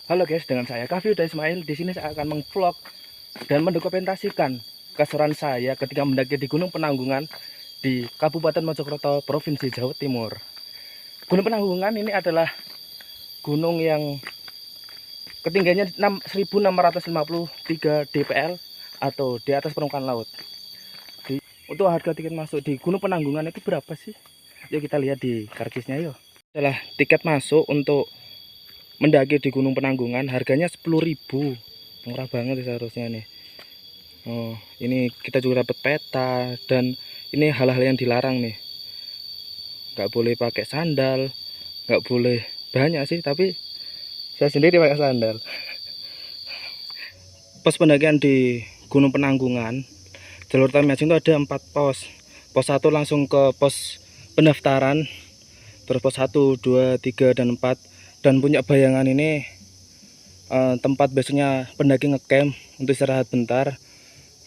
Halo guys, dengan saya Kaffi dan Ismail. Di sini saya akan mengvlog dan mendokumentasikan keseruan saya ketika mendaki di Gunung Penanggungan di Kabupaten Mojokerto, Provinsi Jawa Timur. Gunung Penanggungan ini adalah gunung yang ketinggiannya 1653 dpl atau di atas permukaan laut. Untuk harga tiket masuk di Gunung Penanggungan itu berapa sih? Yuk kita lihat di karcisnya yuk. Adalah tiket masuk untuk mendaki di Gunung Penanggungan harganya 10.000. Murah banget seharusnya nih. Oh, ini kita juga dapat peta dan ini hal-hal yang dilarang nih. Nggak boleh pakai sandal, nggak boleh banyak sih, tapi saya sendiri pakai sandal. Pos pendakian di Gunung Penanggungan, jalur masing-masing itu ada 4 pos. Pos 1 langsung ke pos pendaftaran, terus pos 1, 2, 3, dan 4. Dan punya bayangan ini tempat biasanya pendaki ngecamp untuk istirahat bentar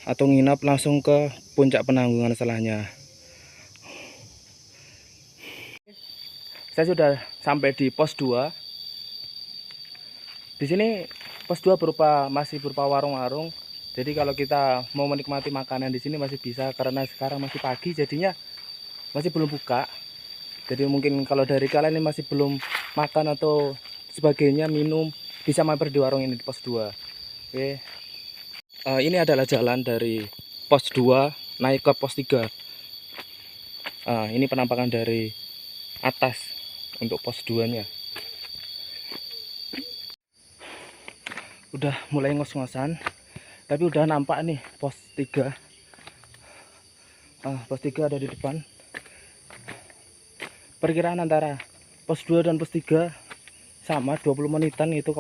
atau nginap langsung ke puncak Penanggungan setelahnya. Saya sudah sampai di pos 2. Di sini pos 2 masih berupa warung-warung. Jadi kalau kita mau menikmati makanan di sini masih bisa, karena sekarang masih pagi jadinya masih belum buka. Jadi mungkin kalau dari kalian ini masih belum makan atau sebagainya, minum, bisa mampir di warung ini di pos 2. Oke. Ini adalah jalan dari pos 2 naik ke pos 3. Ini penampakan dari atas untuk pos 2-nya. Udah mulai ngos-ngosan, tapi udah nampak nih pos 3. Pos 3 ada di depan. Perkiraan antara pos 2 dan pos 3 sama 20 menitan itu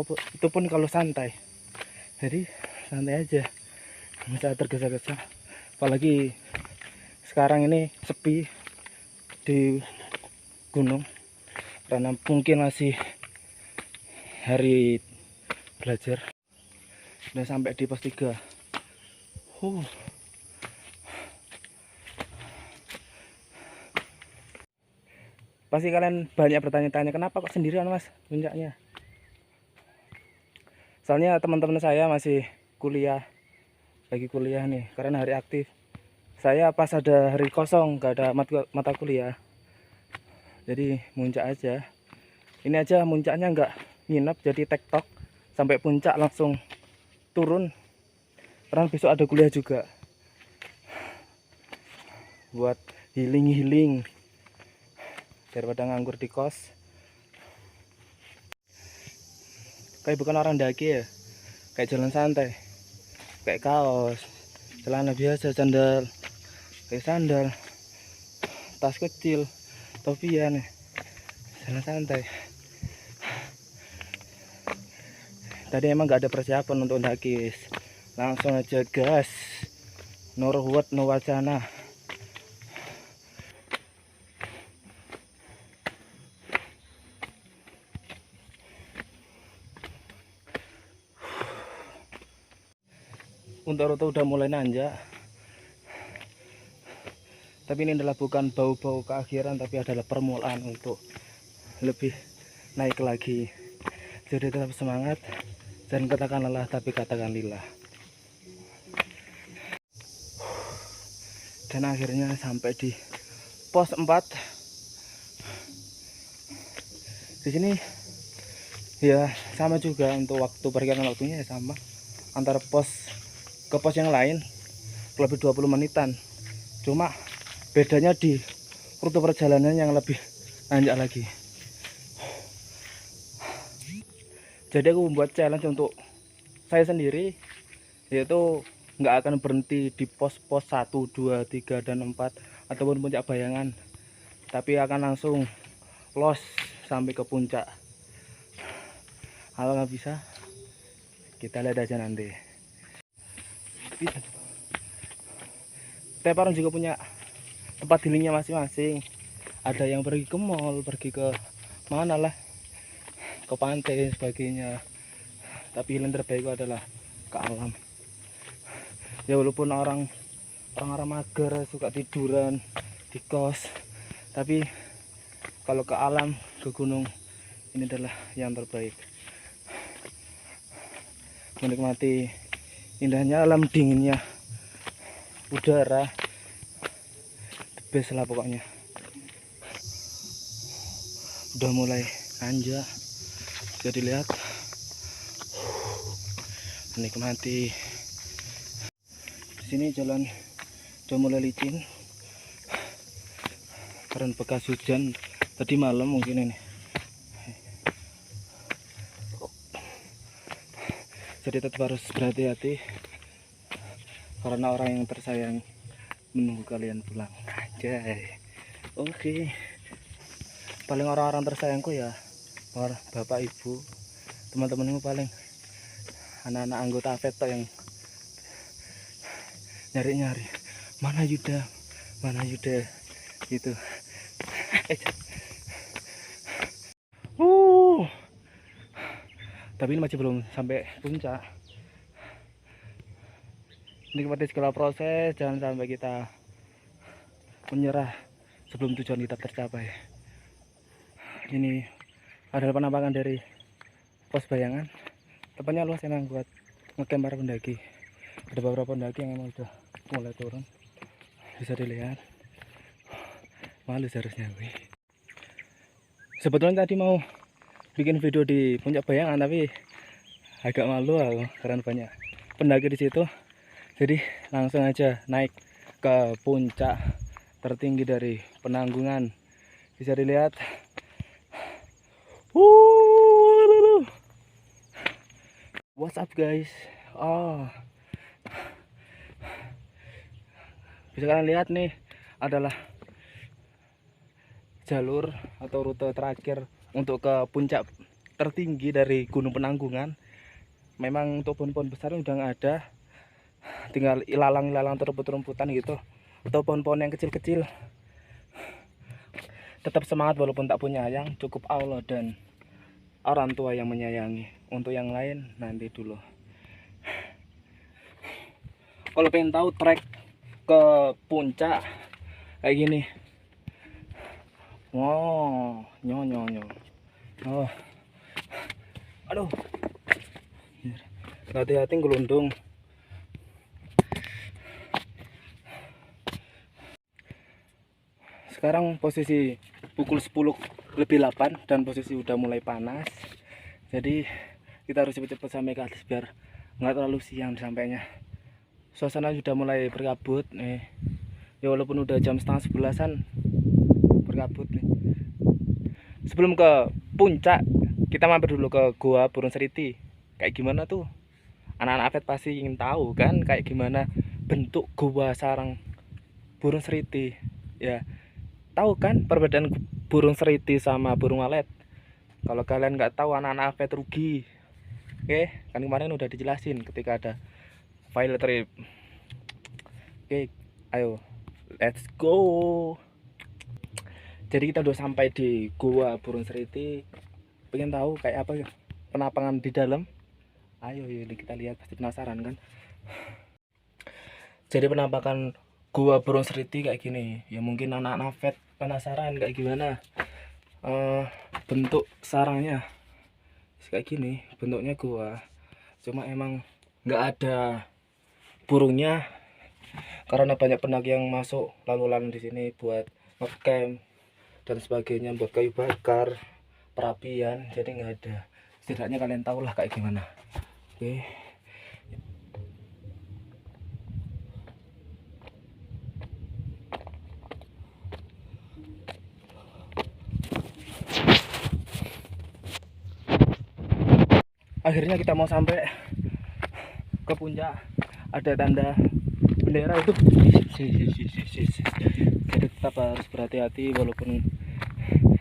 pun kalau santai. Jadi santai aja, bisa tergesa-gesa. Apalagi sekarang ini sepi di gunung karena mungkin masih hari belajar. Udah sampai di pos 3. Pasti kalian banyak bertanya-tanya, kenapa kok sendirian mas puncaknya? Soalnya teman-teman saya masih lagi kuliah nih, karena hari aktif. Saya pas ada hari kosong, gak ada mata kuliah, jadi muncak aja. Ini aja muncaknya nggak nginep, jadi tektok sampai puncak langsung turun, karena besok ada kuliah juga buat healing daripada nganggur di kos. Kayak bukan orang daki ya, kayak jalan santai, kayak kaos, celana biasa, sandal, tas kecil, topi ya nih, jalan santai. Tadi emang nggak ada persiapan untuk daki, langsung aja gas, no ruwet no wacana. Untuk rute udah mulai nanjak, tapi ini adalah bukan bau-bau keakhiran, tapi adalah permulaan untuk lebih naik lagi. Jadi tetap semangat, jangan katakan lelah, tapi katakan lillah. Dan akhirnya sampai di pos 4. Di sini ya sama juga untuk waktu, perkiraan waktunya ya sama antara pos ke pos yang lain lebih 20 menitan. Cuma bedanya di rute perjalanan yang lebih nanjak lagi. Jadi aku membuat challenge untuk saya sendiri, yaitu nggak akan berhenti di pos-pos 1, 2, 3, dan 4 ataupun puncak bayangan, tapi akan langsung los sampai ke puncak. Kalau nggak bisa, kita lihat aja nanti. Tiap orang juga punya tempat healingnya masing-masing. Ada yang pergi ke mall, pergi ke mana lah, ke pantai dan sebagainya. Tapi healing terbaik adalah ke alam. Ya walaupun orang-orang mager suka tiduran di kos, tapi kalau ke alam, ke gunung, ini adalah yang terbaik. menikmati indahnya alam, dinginnya udara. The best lah pokoknya. Udah mulai anjak, bisa dilihat. Menikmati. Di sini jalan udah mulai licin karena bekas hujan tadi malam mungkin ini. Jadi tetap harus berhati-hati karena orang yang tersayang menunggu kalian pulang. Anjay. Oke. Paling orang-orang tersayangku ya bapak ibu, teman-temanmu, paling anak-anak anggota AFET yang nyari-nyari mana Yuda gitu. Tapi ini masih belum sampai puncak. Nikmati segala proses, jangan sampai kita menyerah sebelum tujuan kita tercapai. Ini adalah penampakan dari pos bayangan. Tempatnya luas emang buat ngecamp para pendaki. Ada beberapa pendaki yang emang udah mulai turun, bisa dilihat. Malu seharusnya gue. Sebetulnya tadi mau bikin video di puncak bayangan, tapi agak malu aku karena banyak pendaki di situ. Jadi langsung aja naik ke puncak tertinggi dari Penanggungan. Bisa dilihat. What's up guys? Bisa kalian lihat nih, adalah jalur atau rute terakhir untuk ke puncak tertinggi dari Gunung Penanggungan. Memang untuk pohon-pohon besar udah nggak ada, tinggal ilalang-ilalang atau rumput-rumputan gitu, atau pohon-pohon yang kecil-kecil. Tetap semangat walaupun tak punya ayang, cukup Allah dan orang tua yang menyayangi. Untuk yang lain nanti dulu. Kalau pengen tahu trek ke puncak kayak gini, wow, nyo. Oh, aduh, hati-hati gelundung. Sekarang posisi pukul 10:08 dan posisi udah mulai panas. Jadi kita harus cepet-cepet sampai ke atas biar nggak terlalu siang sampainya. Suasana sudah mulai berkabut nih. Ya walaupun udah jam 10:30-an berkabut nih. Sebelum ke puncak, kita mampir dulu ke Goa Burung Seriti. Kayak gimana tuh? Anak-anak AFET pasti ingin tahu kan kayak gimana bentuk Goa Sarang Burung Seriti. Ya, tahu kan perbedaan burung seriti sama burung walet? Kalau kalian nggak tahu, anak-anak AFET rugi. Oke, kan kemarin udah dijelasin ketika ada file trip. Oke, ayo let's go. Jadi kita udah sampai di Goa Burung Seriti. Pengen tahu kayak apa penampakan di dalam? Ayo ini kita lihat, pasti penasaran kan. Jadi penampakan Goa Burung Seriti kayak gini. Ya mungkin anak-anak AFET penasaran kayak gimana bentuk sarangnya. Kayak gini bentuknya gua. Cuma emang nggak ada burungnya karena banyak pendaki yang masuk lalu-lalang di sini buat ngecamp dan sebagainya, buat kayu bakar, perapian. Jadi nggak ada. Setidaknya kalian tahu lah kayak gimana. Oke. Akhirnya kita mau sampai ke puncak. Ada tanda bendera itu. Jadi tetap harus berhati-hati walaupun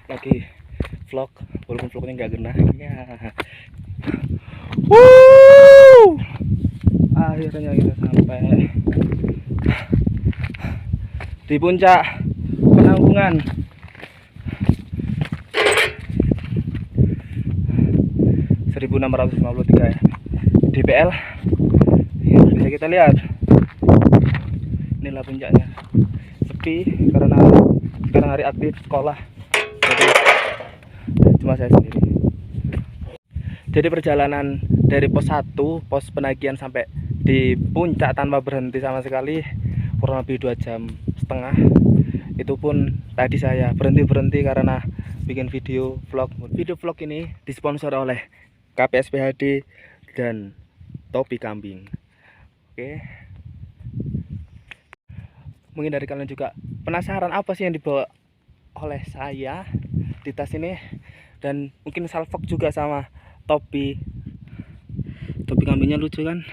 lagi vlog, walaupun vlognya nggak kena ya. Akhirnya kita sampai di puncak Penanggungan. (1653 ya, DPL ya, bisa kita lihat. Inilah puncaknya. Sepi karena sekarang hari aktif sekolah, jadi cuma saya sendiri. Jadi perjalanan dari pos 1, pos penagihan sampai di puncak tanpa berhenti sama sekali kurang lebih 2,5 jam. Itu pun tadi saya berhenti karena bikin video vlog. Video vlog ini disponsori oleh KPSPHD dan topi kambing. Oke. Mungkin dari kalian juga penasaran apa sih yang dibawa oleh saya di tas ini, dan mungkin salvok juga sama topi kambingnya lucu kan.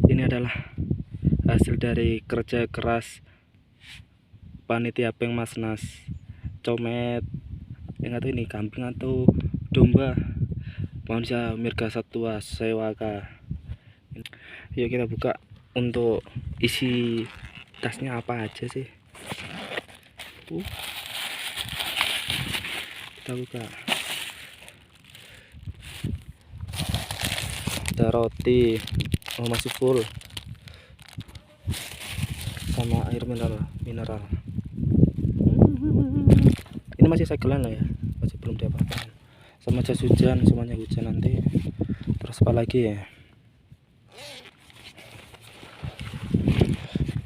Ini adalah hasil dari kerja keras panitia Peng Masnas Comet. Yang tahu ini kambing atau domba, manusia Mirga Satwa Sewaka. Yuk kita buka untuk isi tasnya apa aja sih. Kita buka. Ada roti, oh masih full, sama air mineral. Ini masih segelan lah ya, masih belum diapa-apain. Sama jas hujan, semuanya hujan nanti. Terus apa lagi ya?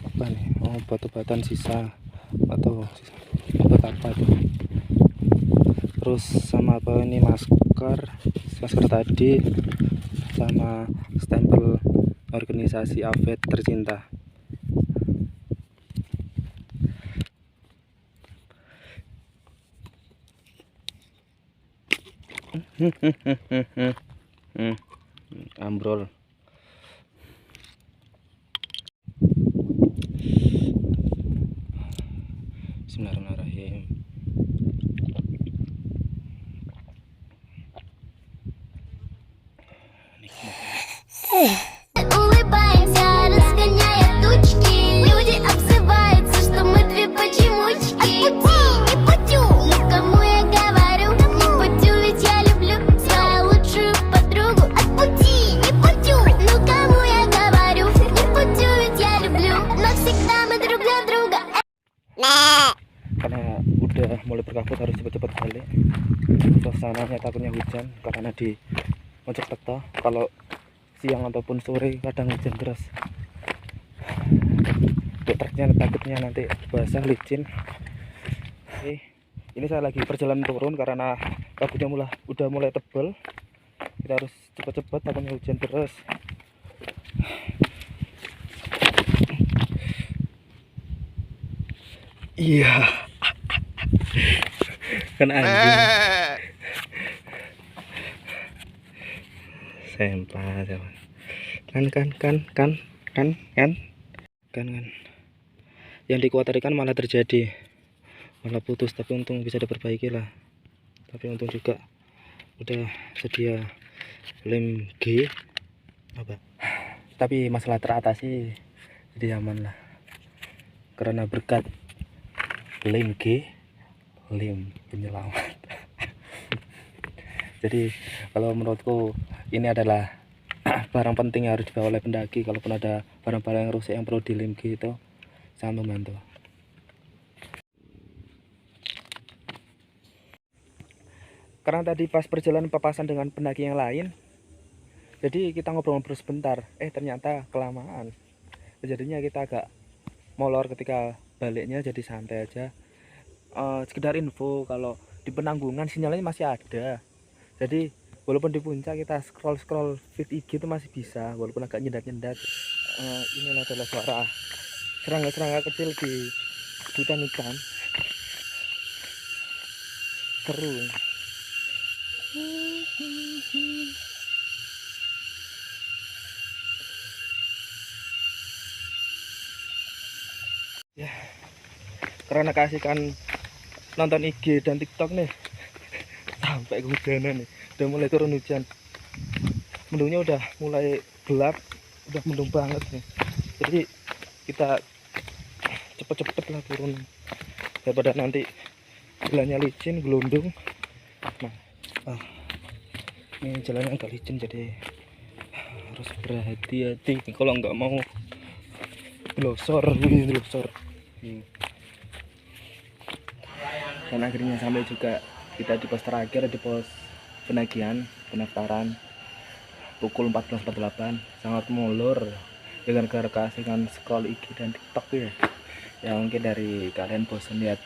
Apa nih? Oh, obat-obatan sisa atau obat apa tuh? Terus sama apa ini, masker tadi, sama stempel organisasi AVET tercinta. Ambrol. Bismillahirrahmanirrahim. Улыбаемся, разгоняя тучки. Люди обзываются, что мы две почемучки. Отпусти, не путю, ну кому я говорю? Не путю, ведь я люблю свою лучшую подругу. Отпусти, не путю, ну кому я говорю? Не путю, ведь я люблю, но всегда мы друг для друга. Karena udah mulai berkabut harus cepet-cepet balik. Suasananya takutnya hujan karena di Mojokerto kalau siang ataupun sore kadang hujan deras. Truknya takutnya nanti basah licin. Oke, ini saya lagi perjalanan turun karena kabutnya udah mulai tebal. Kita harus cepet-cepet takutnya hujan deras. Iya. Kan anjing. Sempah kan. Yang dikhawatirkan malah terjadi, malah putus, tapi untung bisa diperbaiki lah. Tapi untung juga udah sedia lem G apa. Tapi masalah teratasi, jadi aman lah karena berkat lem G, lem penyelamat. Jadi kalau menurutku ini adalah barang penting yang harus dibawa oleh pendaki. Kalaupun ada barang-barang yang rusak yang perlu dilem G itu sangat membantu. Karena tadi pas perjalanan papasan dengan pendaki yang lain, jadi kita ngobrol-ngobrol sebentar, ternyata kelamaan. Jadinya kita agak molor ketika baliknya, jadi santai aja. Sekedar info kalau di Penanggungan sinyalnya masih ada. Jadi walaupun di puncak kita scroll feed IG itu masih bisa, walaupun agak nyendat. Ini adalah suara serangga kecil di hutan ikan. Seru. Ya, karena kasihkan nonton IG dan TikTok nih, sampai kehujanan nih, udah mulai turun hujan, mendungnya udah mulai gelap, udah mendung banget nih. Jadi kita cepet-cepet lah turun daripada nanti jalannya licin, gelundung. Nah, ini jalannya agak licin, jadi harus berhati-hati kalau nggak mau losor. Dan akhirnya sampai juga kita di pos terakhir, di pos penagihan pendaftaran. pukul 14.48 sangat molor dengan gara keasikan scroll IG dan TikTok ya. Ya mungkin dari kalian bosan lihat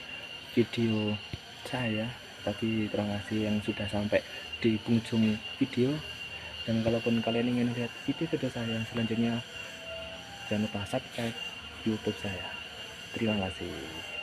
video saya, tapi terima kasih yang sudah sampai di penghujung video. Dan kalaupun kalian ingin lihat video-video saya selanjutnya, jangan lupa subscribe YouTube saya. Terima kasih.